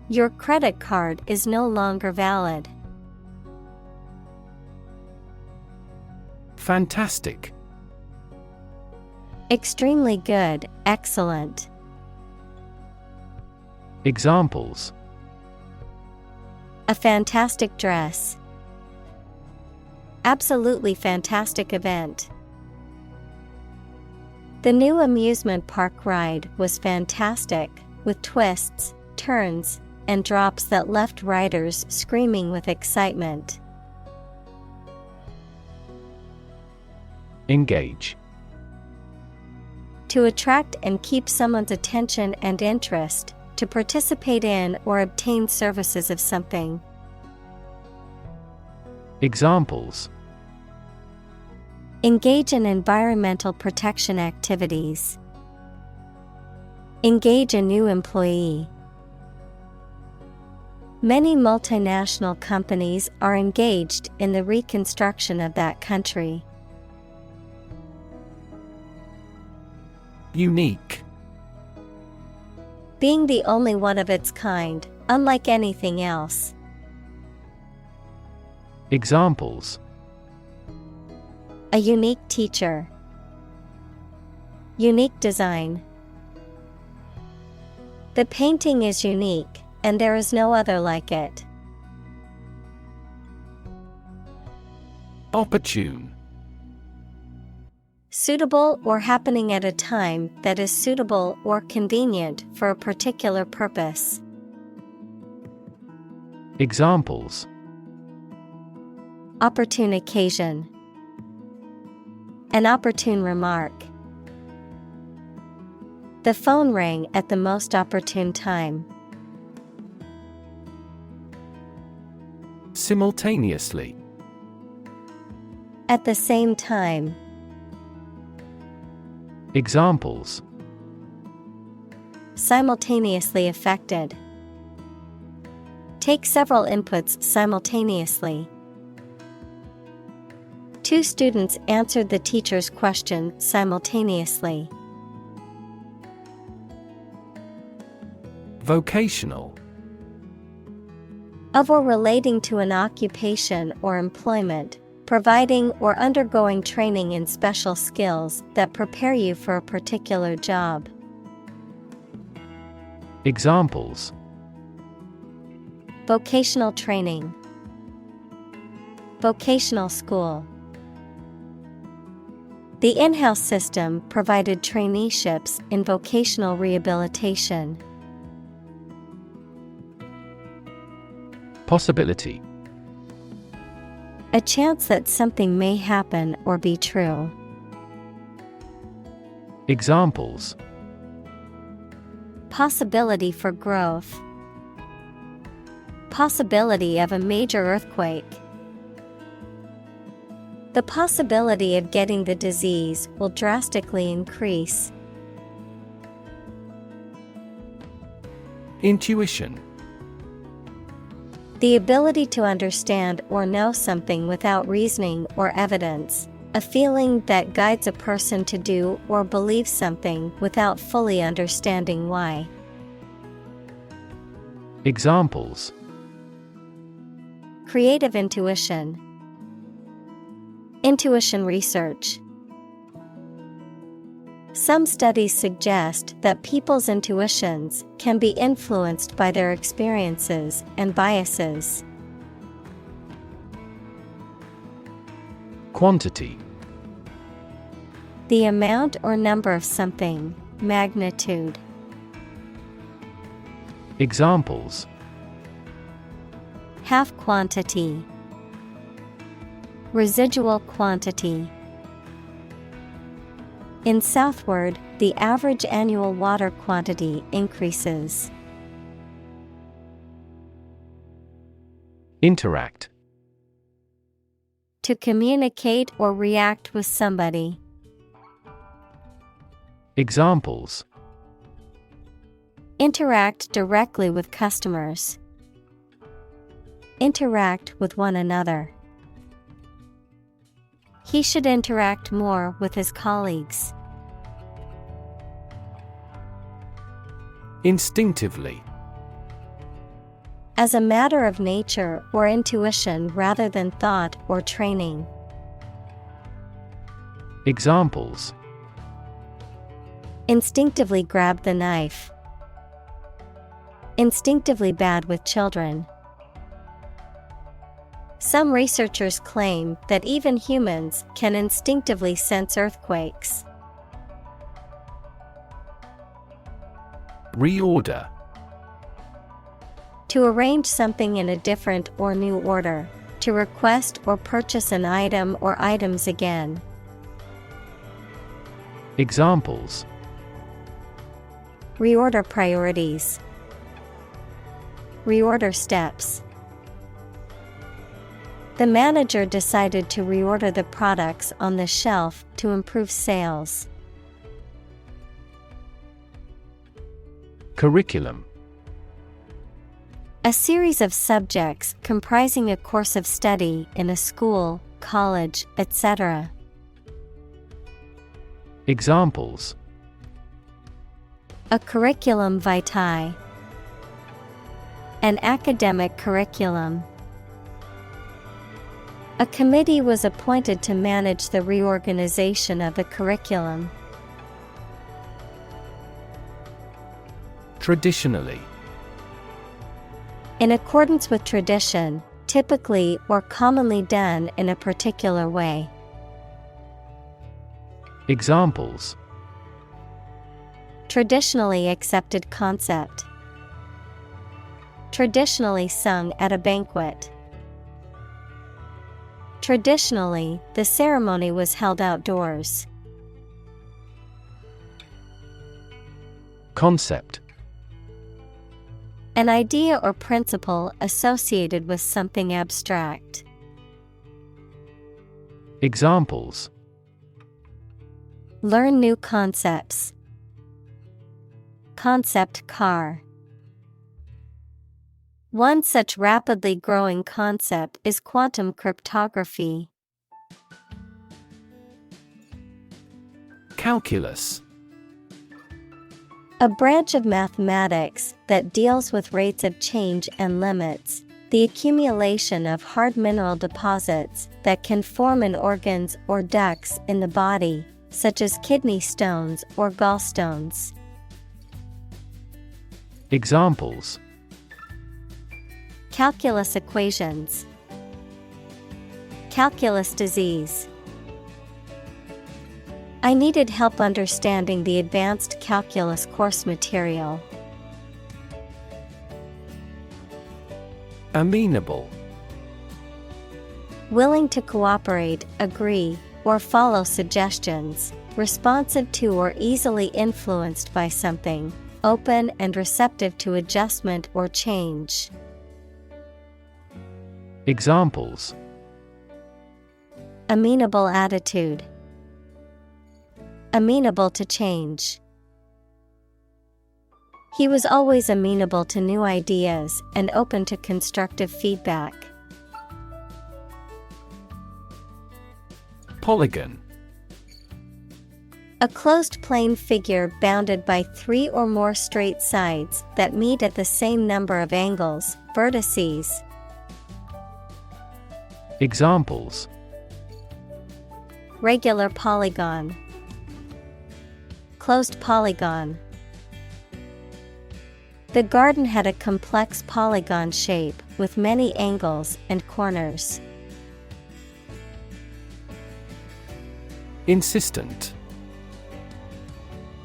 Your credit card is no longer valid. Fantastic. Extremely good, excellent. Examples: a fantastic dress, absolutely fantastic event. The new amusement park ride was fantastic, with twists, turns, and drops that left riders screaming with excitement. Engage. To attract and keep someone's attention and interest, to participate in or obtain services of something. Examples: engage in environmental protection activities. Engage a new employee. Many multinational companies are engaged in the reconstruction of that country. Unique. Being the only one of its kind, unlike anything else. Examples: a unique teacher. Unique design. The painting is unique, and there is no other like it. Opportune. Suitable or happening at a time that is suitable or convenient for a particular purpose. Examples: opportune occasion. An opportune remark. The phone rang at the most opportune time. Simultaneously. At the same time. Examples: simultaneously affected. Take several inputs simultaneously. 2 students answered the teacher's question simultaneously. Vocational. Of or relating to an occupation or employment, providing or undergoing training in special skills that prepare you for a particular job. Examples: vocational training. Vocational school. The in-house system provided traineeships in vocational rehabilitation. Possibility. A chance that something may happen or be true. Examples: possibility for growth. Possibility of a major earthquake. The possibility of getting the disease will drastically increase. Intuition. The ability to understand or know something without reasoning or evidence, a feeling that guides a person to do or believe something without fully understanding why. Examples: creative intuition. Intuition research. Some studies suggest that people's intuitions can be influenced by their experiences and biases. Quantity. The amount or number of something, magnitude. Examples: half quantity. Residual quantity. In southward, the average annual water quantity increases. Interact. To communicate or react with somebody. Examples: Interact directly with customers. Interact with one another. He should interact more with his colleagues. Instinctively. As a matter of nature or intuition rather than thought or training. Examples: Instinctively grab the knife. Instinctively bad with children. Some researchers claim that even humans can instinctively sense earthquakes. Reorder. To arrange something in a different or new order. To request or purchase an item or items again. Examples: Reorder priorities. Reorder steps. The manager decided to reorder the products on the shelf to improve sales. Curriculum. A series of subjects comprising a course of study in a school, college, etc. Examples: A curriculum vitae. An academic curriculum. A committee was appointed to manage the reorganization of the curriculum. Traditionally. In accordance with tradition, typically or commonly done in a particular way. Examples: Traditionally accepted concept. Traditionally sung at a banquet. Traditionally, the ceremony was held outdoors. Concept. An idea or principle associated with something abstract. Examples: Learn new concepts. Concept car. One such rapidly growing concept is quantum cryptography. Calculus. A branch of mathematics that deals with rates of change and limits, the accumulation of hard mineral deposits that can form in organs or ducts in the body, such as kidney stones or gallstones. Examples: Calculus equations. Calculus disease. I needed help understanding the advanced calculus course material. Amenable. Willing to cooperate, agree, or follow suggestions, responsive to or easily influenced by something, open and receptive to adjustment or change. Examples: Amenable attitude. Amenable to change. He was always amenable to new ideas and open to constructive feedback. Polygon. A closed plane figure bounded by three or more straight sides that meet at the same number of angles, vertices. Examples: Regular polygon. Closed polygon. The garden had a complex polygon shape with many angles and corners. Insistent.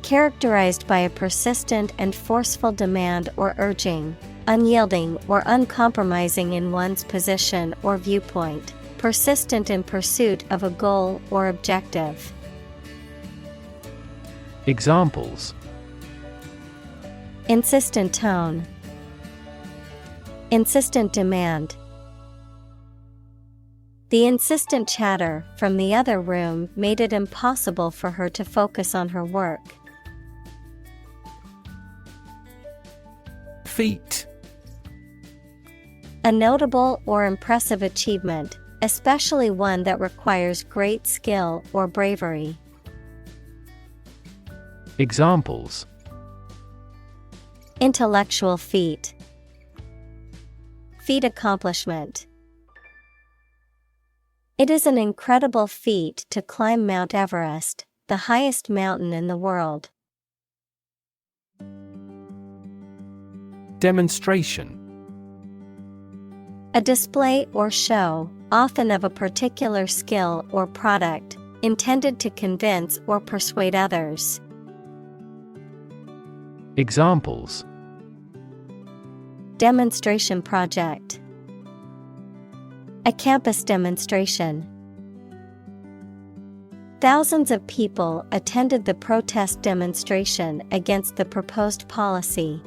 Characterized by a persistent and forceful demand or urging, unyielding or uncompromising in one's position or viewpoint, persistent in pursuit of a goal or objective. Examples: Insistent tone, insistent demand. The insistent chatter from the other room made it impossible for her to focus on her work. Feat. A notable or impressive achievement, especially one that requires great skill or bravery. Examples: Intellectual feat, feat accomplishment. It is an incredible feat to climb Mount Everest, the highest mountain in the world. Demonstration. A display or show, often of a particular skill or product, intended to convince or persuade others. Examples: Demonstration project, a campus demonstration. Thousands of people attended the protest demonstration against the proposed policy.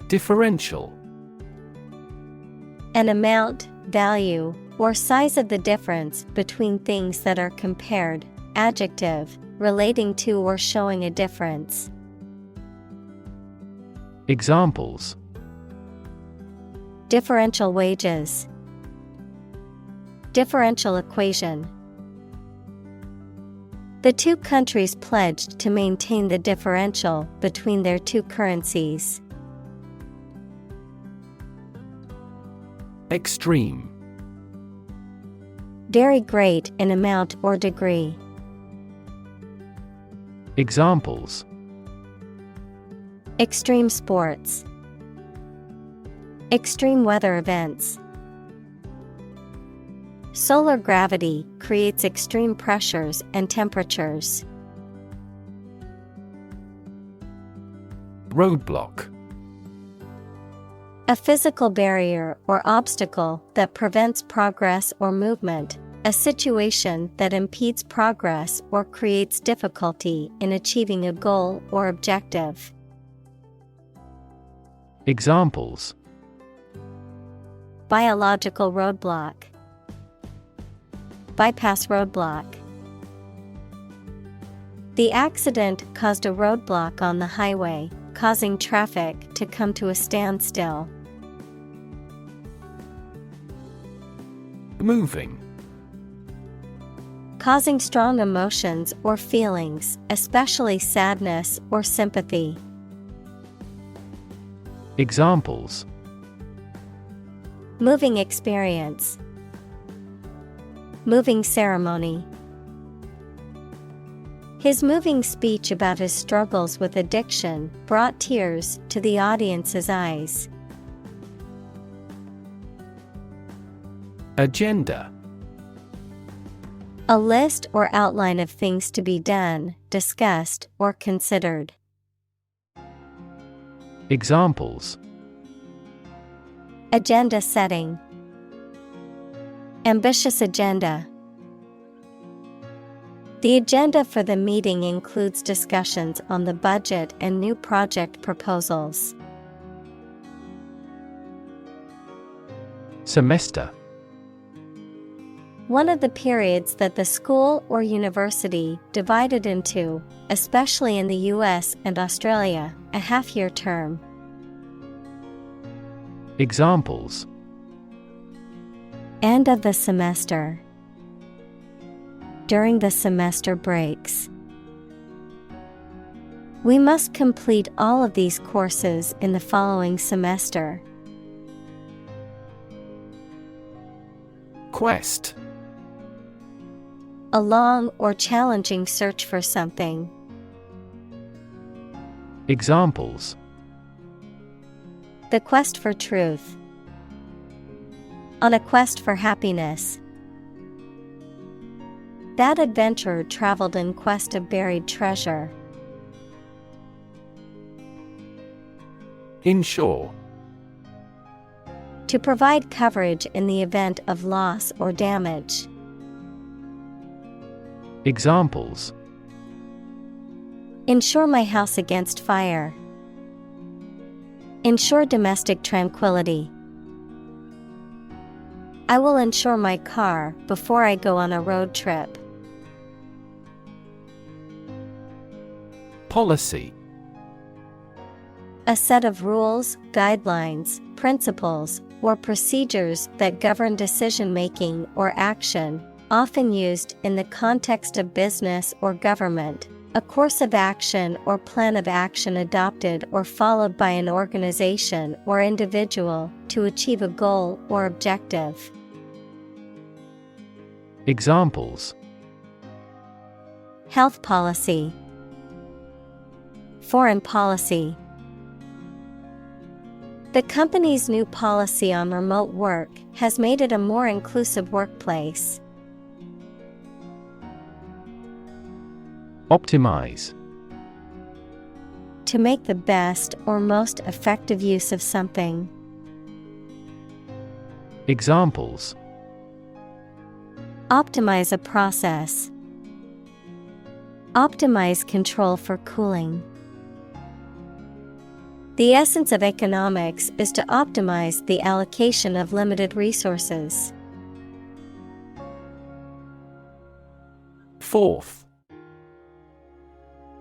Differential. An amount, value, or size of the difference between things that are compared, adjective, relating to or showing a difference. Examples: Differential wages, differential equation. The two countries pledged to maintain the differential between their two currencies. Extreme. Very great in amount or degree. Examples: Extreme sports, extreme weather events. Solar gravity creates extreme pressures and temperatures. Roadblock. A physical barrier or obstacle that prevents progress or movement, a situation that impedes progress or creates difficulty in achieving a goal or objective. Examples: Biological roadblock, bypass roadblock. The accident caused a roadblock on the highway, causing traffic to come to a standstill. Moving. Causing strong emotions or feelings, especially sadness or sympathy. Examples: Moving experience, moving ceremony. His moving speech about his struggles with addiction brought tears to the audience's eyes. Agenda. A list or outline of things to be done, discussed, or considered. Examples: Agenda setting, ambitious agenda. The agenda for the meeting includes discussions on the budget and new project proposals. Semester. One of the periods that the school or university divided into, especially in the US and Australia, a half-year term. Examples: End of the semester, during the semester breaks. We must complete all of these courses in the following semester. Quest. A long or challenging search for something. Examples: The quest for truth. On a quest for happiness. That adventurer traveled in quest of buried treasure. To provide coverage in the event of loss or damage. Examples: Insure my house against fire. Ensure domestic tranquility. I will insure my car before I go on a road trip. Policy: A set of rules, guidelines, principles, or procedures that govern decision-making or action, often used in the context of business or government. A course of action or plan of action adopted or followed by an organization or individual to achieve a goal or objective. Examples: Health policy. Foreign policy. The company's new policy on remote work has made it a more inclusive workplace. Optimize: To make the best or most effective use of something. Examples: Optimize a process. Optimize control for cooling. The essence of economics is to optimize the allocation of limited resources. Forth: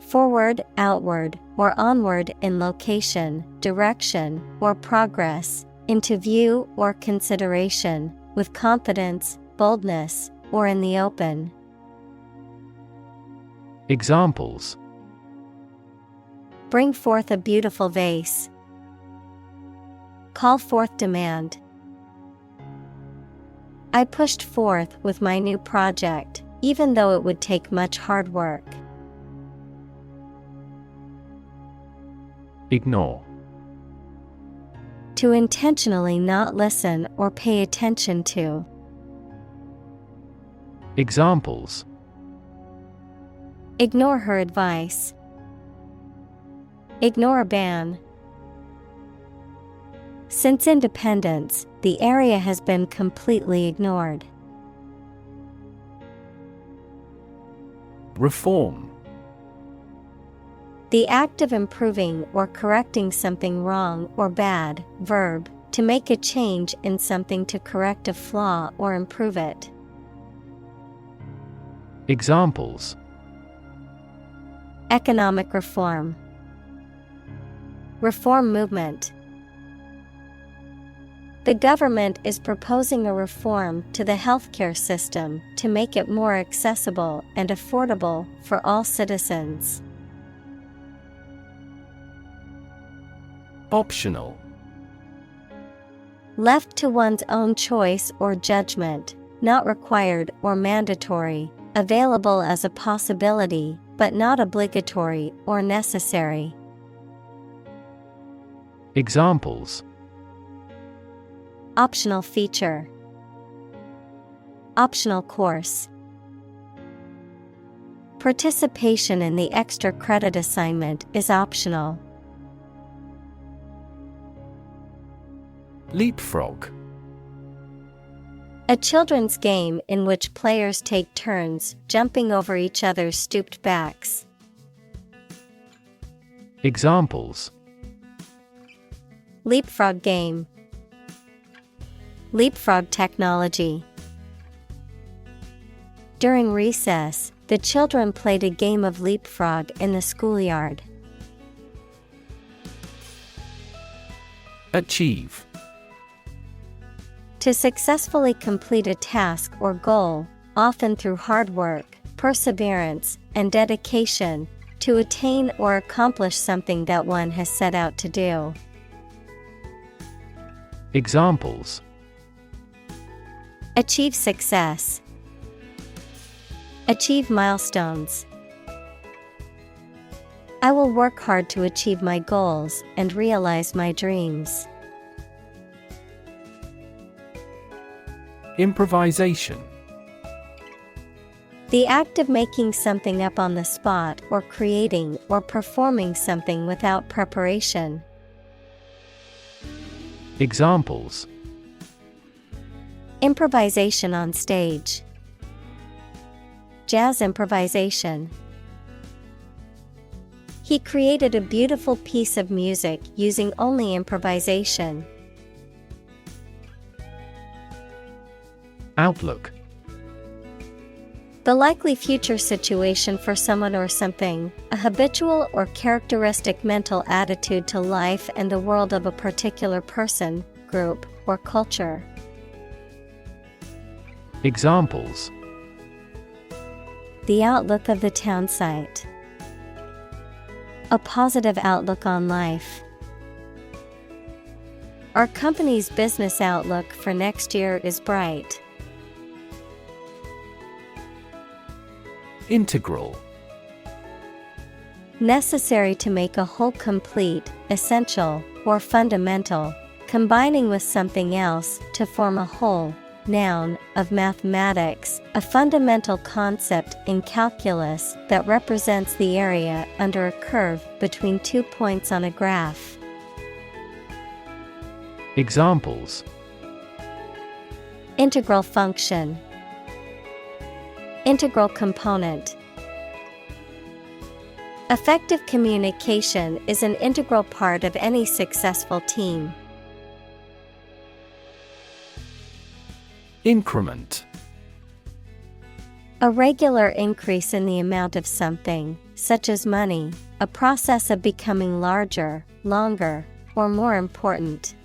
Forward, outward, or onward in location, direction, or progress, into view or consideration, with confidence, boldness, or in the open. Examples: Bring forth a beautiful vase. Call forth demand. I pushed forth with my new project, even though it would take much hard work. Ignore: To intentionally not listen or pay attention to. Examples: Ignore her advice. Ignore a ban. Since independence, the area has been completely ignored. Reform: The act of improving or correcting something wrong or bad. Verb, to make a change in something to correct a flaw or improve it. Examples: Economic reform. Reform movement. The government is proposing a reform to the healthcare system to make it more accessible and affordable for all citizens. Optional: Left to one's own choice or judgment, not required or mandatory, available as a possibility, but not obligatory or necessary. Examples: Optional feature. Optional course. Participation in the extra credit assignment is optional. Leapfrog: A children's game in which players take turns jumping over each other's stooped backs. Examples: Leapfrog game. Leapfrog technology. During recess, the children played a game of leapfrog in the schoolyard. Achieve: To successfully complete a task or goal, often through hard work, perseverance, and dedication, to attain or accomplish something that one has set out to do. Examples: Achieve success. Achieve milestones. I will work hard to achieve my goals and realize my dreams. Improvisation: The act of making something up on the spot or creating or performing something without preparation. Examples: Improvisation on stage. Jazz improvisation. He created a beautiful piece of music using only improvisation. Outlook. The likely future situation for someone or something, a habitual or characteristic mental attitude to life and the world of a particular person, group, or culture. Examples: The outlook of the town site. A positive outlook on life. Our company's business outlook for next year is bright. Integral. Necessary to make a whole, complete, essential, or fundamental, combining with something else to form a whole. Noun, of mathematics, a fundamental concept in calculus that represents the area under a curve between 2 points on a graph. Examples: Integral function. Integral component. Effective communication is an integral part of any successful team. Increment. A regular increase in the amount of something, such as money, a process of becoming larger, longer, or more important.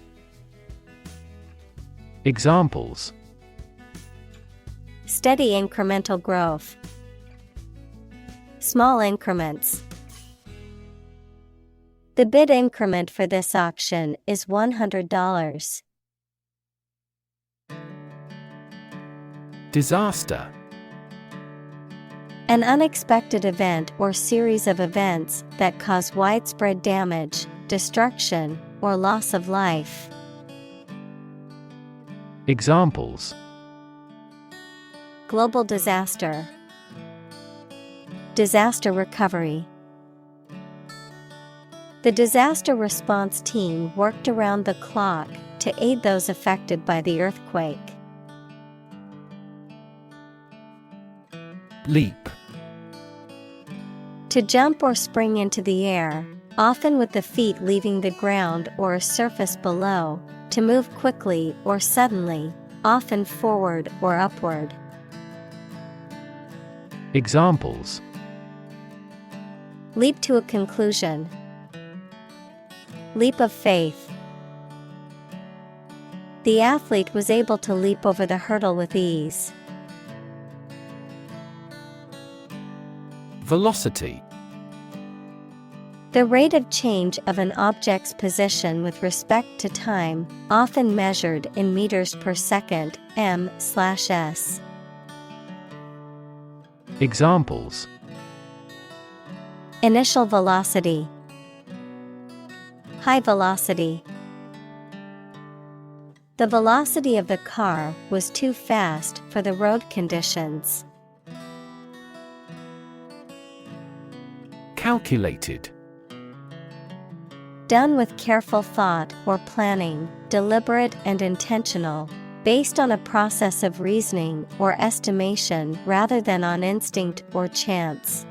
Examples: Steady incremental growth. Small increments. The bid increment for this auction is $100. Disaster. An unexpected event or series of events that cause widespread damage, destruction, or loss of life. Examples: Global disaster. Disaster recovery. The disaster response team worked around the clock to aid those affected by the earthquake. Leap. To jump or spring into the air, often with the feet leaving the ground or a surface below, to move quickly or suddenly, often forward or upward. Examples: Leap to a conclusion. Leap of faith. The athlete was able to leap over the hurdle with ease. Velocity. The rate of change of an object's position with respect to time, often measured in meters per second, m/s. Examples: Initial velocity. High velocity. The velocity of the car was too fast for the road conditions. Calculated. Done with careful thought or planning, deliberate and intentional, based on a process of reasoning or estimation rather than on instinct or chance.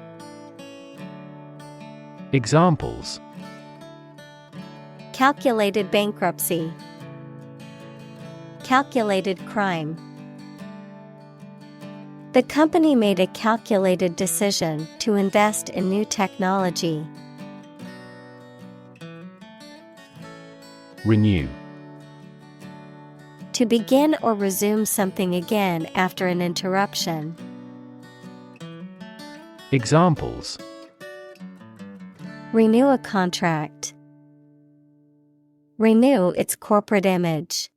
Examples: Calculated bankruptcy. Calculated crime. The company made a calculated decision to invest in new technology. Renew. To begin or resume something again after an interruption. Examples: Renew a contract. Renew its corporate image.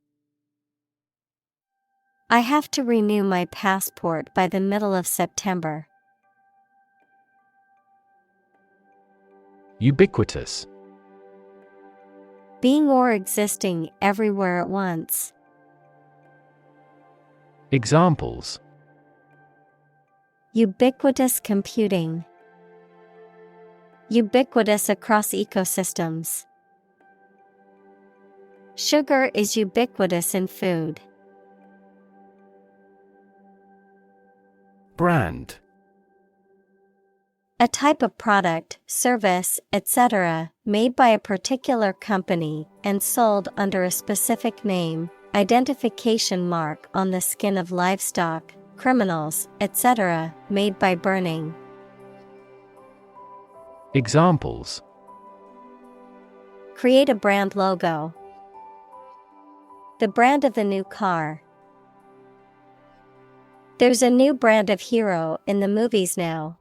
I have to renew my passport by the middle of September. Ubiquitous. Being or existing everywhere at once. Examples: Ubiquitous computing. Ubiquitous across ecosystems. Sugar is ubiquitous in food. Brand. A type of product, service, etc., made by a particular company and sold under a specific name, identification mark on the skin of livestock, criminals, etc., made by burning. Examples: Create a brand logo. The brand of the new car. There's a new brand of hero in the movies now.